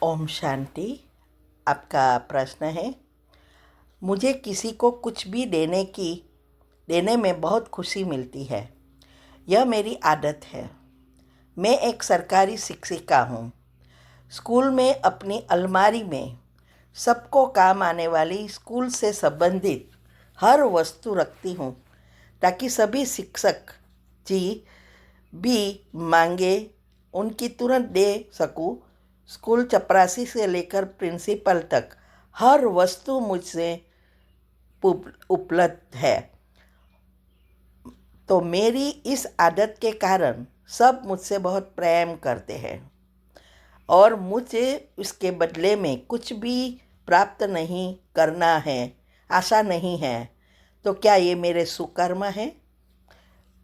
ओम शांति। आपका प्रश्न है, मुझे किसी को कुछ भी देने में बहुत खुशी मिलती है। यह मेरी आदत है। मैं एक सरकारी शिक्षिका हूँ। स्कूल में अपनी अलमारी में सबको काम आने वाली स्कूल से संबंधित हर वस्तु रखती हूँ, ताकि सभी शिक्षक जी भी मांगे उनकी तुरंत दे सकूँ। स्कूल चपरासी से लेकर प्रिंसिपल तक हर वस्तु मुझसे उपलब्ध है। तो मेरी इस आदत के कारण सब मुझसे बहुत प्रेम करते हैं और मुझे उसके बदले में कुछ भी प्राप्त नहीं करना है, आशा नहीं है। तो क्या ये मेरे सुकर्म है?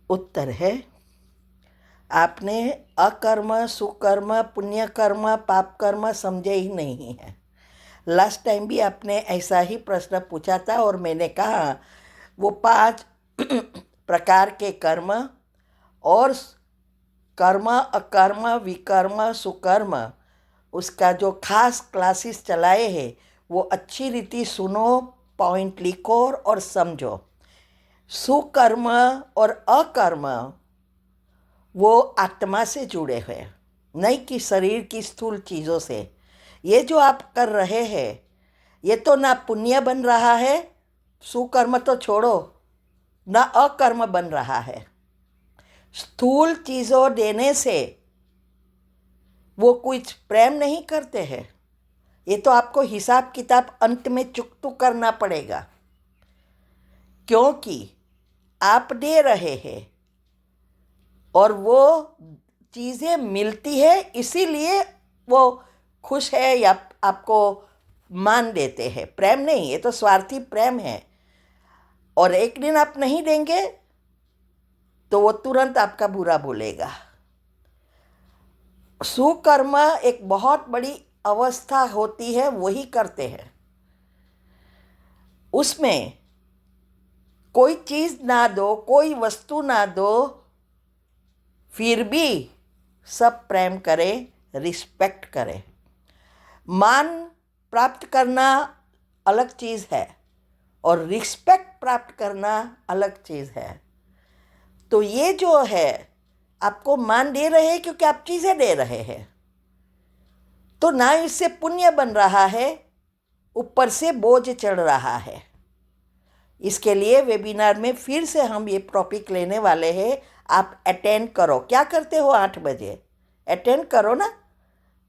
उत्तर है, आपने अकर्म, सुकर्म, पुण्य कर्म, पाप कर्म समझे ही नहीं है। लास्ट टाइम भी आपने ऐसा ही प्रश्न पूछा था और मैंने कहा वो 5 प्रकार के कर्म और कर्म, अकर्म, विकर्म, सुकर्म, उसका जो खास क्लासेस चलाए हैं वो अच्छी रीति सुनो, पॉइंट लिखो और समझो। सुकर्म और अकर्म वो आत्मा से जुड़े हुए, नहीं कि शरीर की स्थूल चीज़ों से। ये जो आप कर रहे हैं ये तो ना पुण्य बन रहा है, सुकर्म तो छोड़ो, ना अकर्म बन रहा है। स्थूल चीज़ों देने से वो कुछ प्रेम नहीं करते हैं। ये तो आपको हिसाब किताब अंत में चुकतू करना पड़ेगा, क्योंकि आप दे रहे हैं और वो चीज़ें मिलती है, इसीलिए वो खुश है या आपको मान देते हैं। प्रेम नहीं, ये तो स्वार्थी प्रेम है। और एक दिन आप नहीं देंगे तो वो तुरंत आपका बुरा बोलेगा। सुकर्म एक बहुत बड़ी अवस्था होती है, वही करते हैं। उसमें कोई चीज़ ना दो, कोई वस्तु ना दो, फिर भी सब प्रेम करें, रिस्पेक्ट करें। मान प्राप्त करना अलग चीज़ है और रिस्पेक्ट प्राप्त करना अलग चीज़ है। तो ये जो है, आपको मान दे रहे हैं क्योंकि आप चीज़ें दे रहे हैं, तो ना इससे पुण्य बन रहा है, ऊपर से बोझ चढ़ रहा है। इसके लिए वेबिनार में फिर से हम ये टॉपिक लेने वाले हैं। आप अटेंड करो। क्या करते हो 8 बजे? अटेंड करो ना,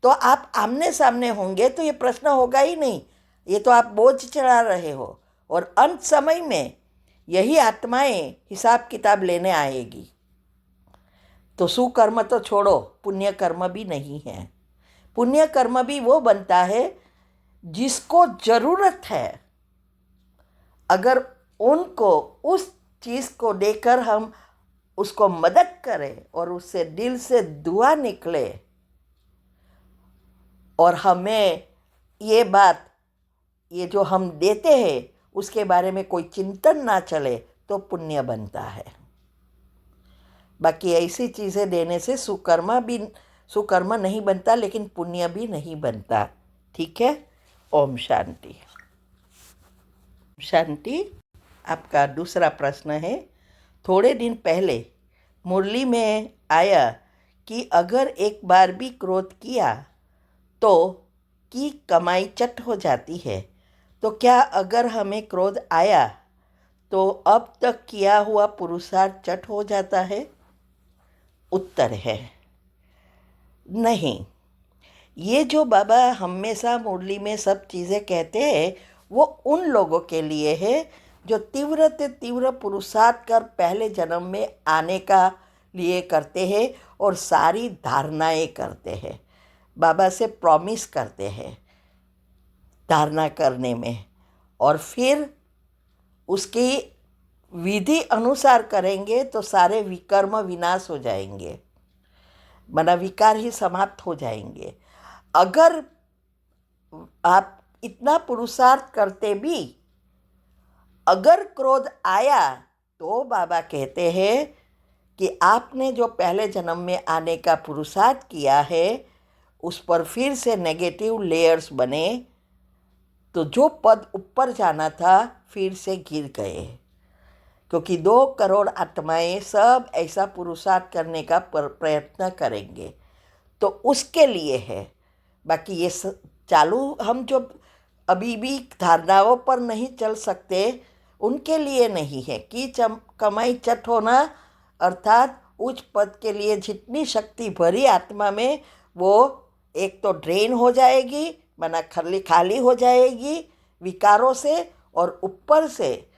तो आप आमने सामने होंगे तो ये प्रश्न होगा ही नहीं। ये तो आप बोझ चढ़ा रहे हो और अंत समय में यही आत्माएं हिसाब किताब लेने आएगी। तो सुकर्म तो छोड़ो, पुण्य कर्म भी नहीं है। पुण्य कर्म भी वो बनता है जिसको ज़रूरत है। अगर उनको उस चीज़ को देकर हम उसको मदद करें और उससे दिल से दुआ निकले और हमें ये जो हम देते हैं उसके बारे में कोई चिंतन ना चले, तो पुण्य बनता है। बाकी ऐसी चीज़ें देने से सुकर्म नहीं बनता, लेकिन पुण्य भी नहीं बनता। ठीक है। ओम शांति। शांति। आपका दूसरा प्रश्न है, थोड़े दिन पहले मुरली में आया कि अगर एक बार भी क्रोध किया तो की कमाई चट हो जाती है। तो क्या अगर हमें क्रोध आया तो अब तक किया हुआ पुरुषार्थ चट हो जाता है? उत्तर है, नहीं। ये जो बाबा हमेशा मुरली में सब चीज़ें कहते हैं वो उन लोगों के लिए है जो तीव्र से तीव्र पुरुषार्थ कर पहले जन्म में आने का लिए करते हैं और सारी धारणाएं करते हैं, बाबा से प्रॉमिस करते हैं धारणा करने में, और फिर उसकी विधि अनुसार करेंगे तो सारे विकर्म विनाश हो जाएंगे, माना विकार ही समाप्त हो जाएंगे। अगर आप इतना पुरुषार्थ करते भी अगर क्रोध आया तो बाबा कहते हैं कि आपने जो पहले जन्म में आने का पुरुषार्थ किया है उस पर फिर से नेगेटिव लेयर्स बने, तो जो पद ऊपर जाना था फिर से गिर गए। क्योंकि 2 करोड़ आत्माएं सब ऐसा पुरुषार्थ करने का प्रयत्न करेंगे, तो उसके लिए है। बाकी ये चालू हम जो अभी भी धारणाओं पर नहीं चल सकते, उनके लिए नहीं है कि कमाई चट होना, अर्थात उच्च पद के लिए जितनी शक्ति भरी आत्मा में, वो एक तो ड्रेन हो जाएगी, माना खाली खाली हो जाएगी विकारों से, और ऊपर से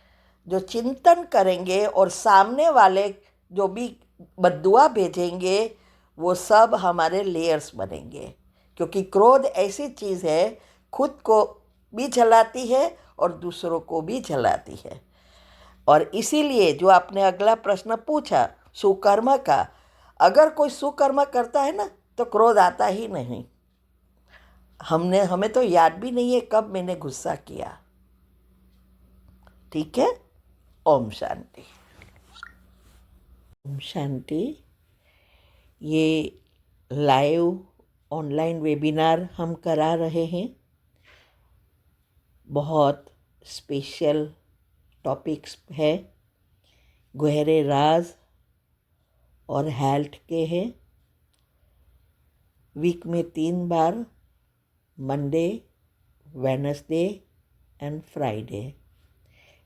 जो चिंतन करेंगे और सामने वाले जो भी बद्दुआ भेजेंगे, वो सब हमारे लेयर्स बनेंगे। क्योंकि क्रोध ऐसी चीज़ है, खुद को भी जलाती है और दूसरों को भी जलाती है। और इसीलिए जो आपने अगला प्रश्न पूछा सुकर्म का, अगर कोई सुकर्म करता है ना, तो क्रोध आता ही नहीं। हमें तो याद भी नहीं है कब मैंने गुस्सा किया। ठीक है। ओम शांति। ओम शांति। ये लाइव ऑनलाइन वेबिनार हम करा रहे हैं। बहुत स्पेशल टॉपिक्स है, गहरे राज और हेल्थ के हैं। वीक में 3 बार, Monday, Wednesday and Friday,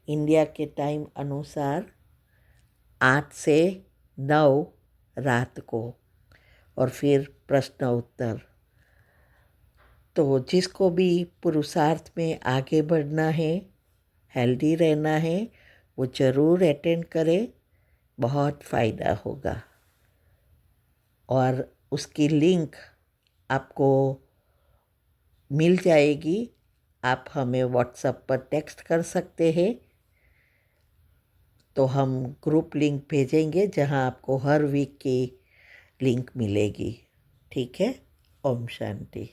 India के टाइम अनुसार 8 से 9 रात को, और फिर प्रश्न उत्तर। तो जिसको भी पुरुषार्थ में आगे बढ़ना है, हेल्दी रहना है, वो ज़रूर अटेंड करे, बहुत फ़ायदा होगा। और उसकी लिंक आपको मिल जाएगी, आप हमें व्हाट्सएप पर टेक्स्ट कर सकते हैं, तो हम ग्रुप लिंक भेजेंगे जहां आपको हर वीक की लिंक मिलेगी। ठीक है। ओम शांति।